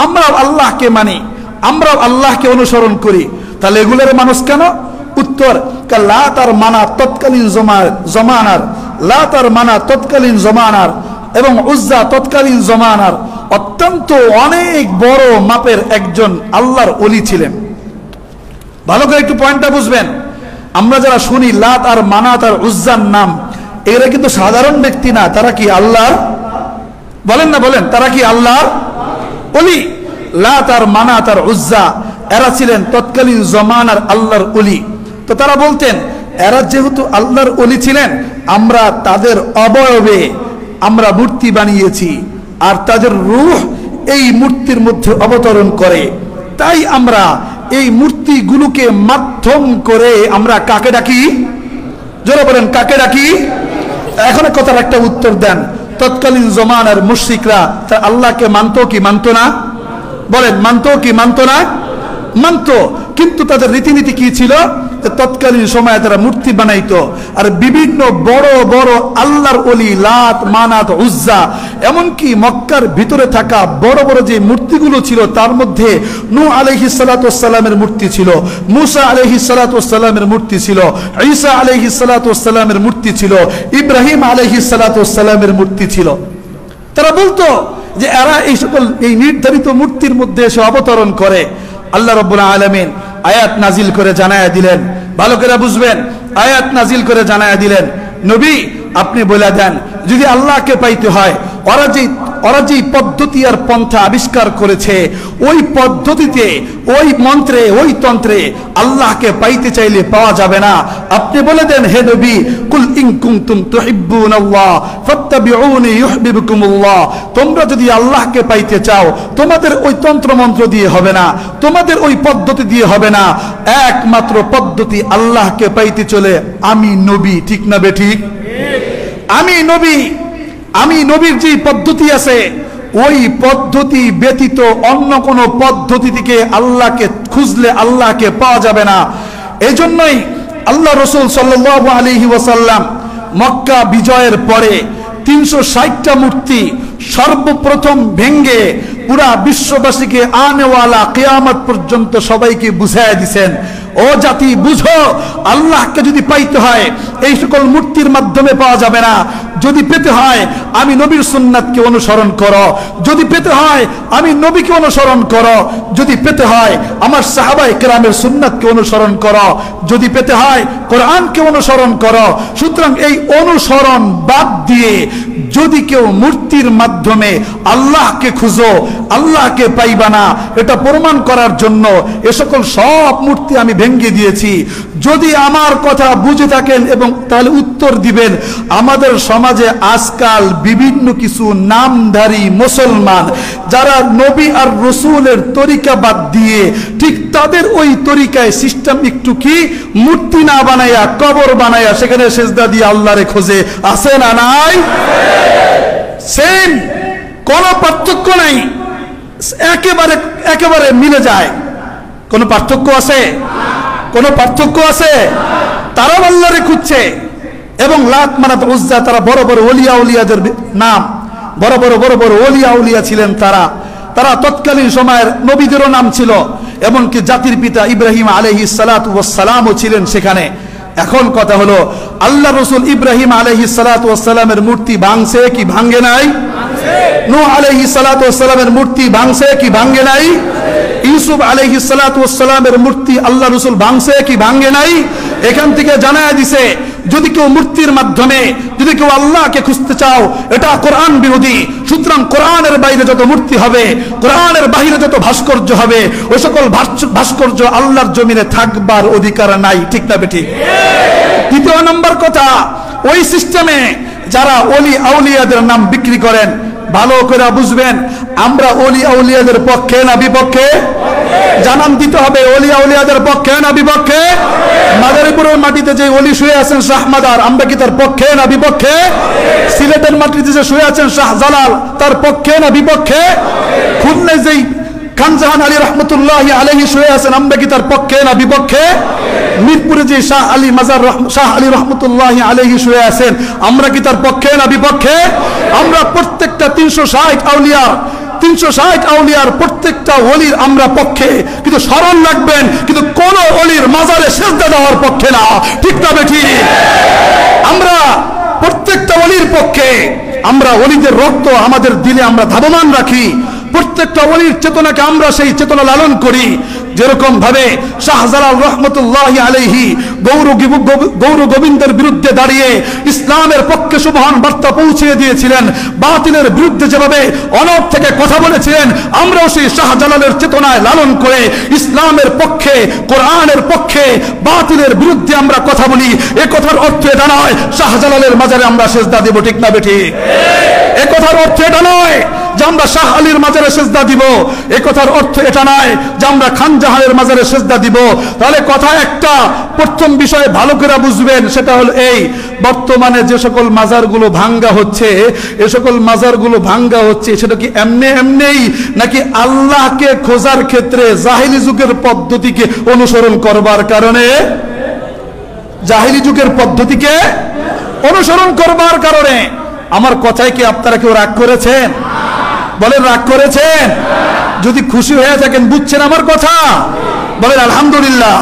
আমরাও আল্লাহকে মানি, আমরাও আল্লাহকে অনুসরণ করি, তাহলে এগুলোর মানুষ কেন? উত্তর, লাত আর মানা তৎকালীন জমানার, লাত আর মানা তৎকালীন জমানার এবং উজ্জা তৎকালীন জমানার অত্যন্ত অনেক বড় মাপের একজন আল্লাহর ওলি ছিলেন। ভালো করে একটু পয়েন্টটা বুঝবেন। আমরা যারা শুনি লাত আর মানাত আর উজ্জার নাম, এরা কিন্তু সাধারণ ব্যক্তি না, তারা কি আল্লাহর, বলেন না বলেন, তারা কি আল্লাহর ওলি? লাত আর মানাত আর উজ্জা এরা ছিলেন তৎকালীন জমানার আল্লাহর ওলি। তো তারা বলতেন, এরা যেহেতু আল্লাহর ওলি ছিলেন, আমরা তাদের অবয়বে আমরা মূর্তি বানিয়েছি, আর তাদের রূহ এই মূর্তির মধ্যে অবতরণ করে, তাই আমরা এই মূর্তিগুলোকে মাধ্যম করে আমরা কাকে ডাকি? জোরে বলেন, কাকে ডাকি? এখন কথার একটা উত্তর দেন। তৎকালীন জমানার মুশরিকরা তা আল্লাহকে মানতো কি মানতো না? বলেন, মানতো কি মানতো না? মানতো, কিন্তু তাদের রীতিনীতি কি ছিল? তৎকালীন সময়ে তারা মূর্তি বানাইতো, আর বিভিন্ন বড় বড় আল্লাহর ওলি লাত মানাত উজ্জা, এমনকি মক্কার ভিতরে থাকা বড় বড় যে মূর্তিগুলো ছিল তার মধ্যে নূহ আলাইহিস সালাতু ওয়াস সালামের মূর্তি ছিল, মূসা আলাইহিস সালাতু ওয়াস সালামের মূর্তি ছিল, ঈসা আলাইহিস সালাতু ওয়াস সালামের মূর্তি ছিল, ইব্রাহিম আলাইহিস সালাতু ওয়াস সালামের মূর্তি ছিল। তারা বলতো যে এরা এই সকল এই নির্ধারিত মূর্তির মধ্যে এসে অবতরণ করে। আল্লাহ রাব্বুল আলামিন আয়াত নাজিল করে জানায়া দিলেন, ভালো করে বুঝবেন, আয়াত নাজিল করে জানায়া দিলেন, নবী আপনি বলে দেন, যদি আল্লাহকে পাইতে হয়, ওরা যে পদ্ধতি আর পন্থা আবিষ্কার করেছে, ওই পদ্ধতিতে, ওই মন্ত্রে, ওই তন্ত্রে আল্লাহকে পাইতে চাইলে পাওয়া যাবে না। আপনি বলে দেন, হে নবী, কুল ইন কুনতুম তুহিব্বুনাল্লাহ ফাত্তাবিউনি ইউহিব্বুকুমুল্লাহ, তোমরা যদি আল্লাহকে পাইতে চাও, তোমাদের ওই তন্ত্র মন্ত্র দিয়ে হবে না, তোমাদের ওই পদ্ধতি দিয়ে হবে না, একমাত্র পদ্ধতি আল্লাহকে পাইতে চলে আমি নবী। ঠিক না বেঠিক? আমি নবীর যে পদ্ধতি আছে, ওই পদ্ধতি ব্যতীত অন্য কোন পদ্ধতি থেকে আল্লাহকে খুঁজলে আল্লাহকে পাওয়া যাবে না। এই জন্যই আল্লাহ রাসূল সাল্লাল্লাহু আলাইহি ওয়াসাল্লাম মক্কা বিজয়ের পরে 360টা মূর্তি সর্বপ্রথম ভেঙ্গে পুরা বিশ্ববাসীকে আনেওয়ালা কিয়ামত পর্যন্ত সবাইকে বুঝাইয়া দিয়েছেন, ও জাতি বুঝো, আল্লাহকে যদি পাইতে হয় এই সকল মূর্তির মাধ্যমে পাওয়া যাবে না। যদি পেতে হয় আমি নবীর সুন্নাতকে অনুসরণ করো, যদি পেতে হয় আমি নবীকে অনুসরণ করো, যদি পেতে হয় আমার সাহাবায়ে কেরামের সুন্নাতকে অনুসরণ করো, যদি পেতে হয় কোরআনকে অনুসরণ করো। সুতরাং এই অনুসরণ বাদ দিয়ে যদি কেউ মূর্তির মাধ্যমে আল্লাহকে খুঁজো, আল্লাহকে পাইবা না, এটা প্রমাণ করার জন্য এ সকল সব মূর্তি আমি ভেঙে দিয়েছি। যদি আমার কথা বুঝে থাকেন এবং তাহলে উত্তর দিবেন, আমাদের সমাজে আজকাল বিভিন্ন কিছু নামধারী মুসলমান যারা নবী আর রসুলের তরিকা বাদ দিয়ে ঠিক তাদের ওই তরিকায় সিস্টেম একটু কি মূর্তি না বানাইয়া কবর বানাইয়া সেখানে সেজদা দিয়ে আল্লাহরে খোঁজে, আছে না নাই? সেম, কোনো পার্থক্য নাই, একেবারে মিলে যায়। কোনো পার্থক্য আছে? কোনো পার্থক্য আছে? তারাও আল্লাহরে খুঁজছে এবং লাত মানাত উজ্জা, তারা বড় বড় ওলিয়া উলিয়াদের নাম, বড় বড় ওলিয়া উলিয়া ছিলেন তারা তৎকালীন সময়ের নবীদেরও নাম ছিল, এমনকি জাতির পিতা ইব্রাহিম আলাইহিস সালাতু ওয়াস সালামও ছিলেন সেখানে। এখন কথা হলো, আল্লাহ রাসূল ইব্রাহিম আলাইহিস সালাতু ওয়াস সালামের মূর্তি ভাঙছে কি ভাঙে নাই? নূহ আলাইহিস সালাতু ওয়াস সালামের মূর্তি ভাঙছে কি ভাঙে নাই? ইউসুফ আলাইহিস সালাতু ওয়াস সালামের মূর্তি আল্লাহ রাসূল ভাঙছে কি ভাঙে নাই? এখান থেকে জানায়া দিছে, যদি কেউ মূর্তির মাধ্যমে যদি কেউ আল্লাহকে খুঁজতে চাও, এটা কোরআন বিরোধী। সুতরাং কোরআনের বাইরে যত মূর্তি হবে, কোরআনের বাইরে যত ভাস্কর্য হবে, ওই সকল ভাস্কর্য আল্লাহর জমিনে থাকবার অধিকার নাই। ঠিক না বেঠিক? দ্বিতীয় নম্বর কথা, ওই সিস্টেমে যারা ওলি আউলিয়াদের নাম বিক্রি করেন, ভালো করে বুঝবেন, আমরা ওলি আউলিয়াদের পক্ষে না বিপক্ষে? জানান দিতে হবে, ওলি আউলিয়াদের পক্ষে না বিপক্ষে? মাদারীপুরের মাটিতে যে ওলি শুয়ে আছেন শাহ মাদার, আমরা কি তার পক্ষে না বিপক্ষে? সিলেটের মাটিতে যে শুয়ে আছেন শাহ জালাল, তার পক্ষে না বিপক্ষে? খুলনায় যেই খানজাহান আলী রহমতুল্লাহি আলাইহি শুয়ে আছেন, আমরা কি তার পক্ষে না বিপক্ষে? মিরপুরে যে শাহ আলী মাজার শাহ আলী রহমতুল্লাহি আলাইহি শুয়ে আছেন, আমরা কি তার পক্ষে না বিপক্ষে? আমরা প্রত্যেকটা 360 আউলিয়া 360 আউলিয়ার প্রত্যেকটা ওলির আমরা পক্ষে, কিন্তু স্মরণ রাখবেন কিন্তু কোন ওলির মাজারে সিজদা দেওয়ার পক্ষে না। ঠিক না বেঠিক? আমরা প্রত্যেকটা ওলির পক্ষে, আমরা ওলিদের রক্ত আমাদের দিলে আমরা ধাবমান রাখি, প্রত্যেকটা ওলির চেতনাকে আমরা সেই চেতনা লালন করি। যেরকম ভাবে শাহজালাল রহমতুল্লাহি আলাইহি গৌর গোবিন্দের বিরুদ্ধে দাঁড়িয়ে ইসলামের পক্ষে সুবহান বার্তা পৌঁছে দিয়েছিলেন, বাতিলের বিরুদ্ধে যেভাবে অনড় থেকে কথা বলেছিলেন, আমরাও সেই শাহজালালের চেতনায় লালন করে ইসলামের পক্ষে, কোরআনের পক্ষে, বাতিলের বিরুদ্ধে আমরা কথা বলি। এ কথার অর্থ এটা নয় শাহজালালের মাজারে আমরা সিজদা দেব। ঠিক না বেঠিক? এ কথার অর্থ এটা নয় যে আমরা শাহ আলীর মাজারে সিজদা দিব। এ কথার অর্থ এটা নয় যে আমরা খান জাহানের মাজারে সিজদা দিব। তাহলে কথা একটা, প্রথম বিষয় ভালো করে বুঝবেন, সেটা হলো এই, বর্তমানে যে সকল মাজারগুলো ভাঙ্গা হচ্ছে, এ সকল মাজারগুলো ভাঙ্গা হচ্ছে সেটা কি এমনি এমনিই, নাকি আল্লাহকে খোঁজার ক্ষেত্রে জাহিলি যুগের পদ্ধতিকে অনুসরণ করবার কারণে? জাহিলি যুগের পদ্ধতিকে অনুসরণ করবার কারণে। আমার কথায় কি আপনারা কেউ রাগ করেছেন? বলেন, রাগ করেছেন? যদি খুশি হয়ে থাকেন, বুঝছেন আমার কথা, বলেন আলহামদুলিল্লাহ।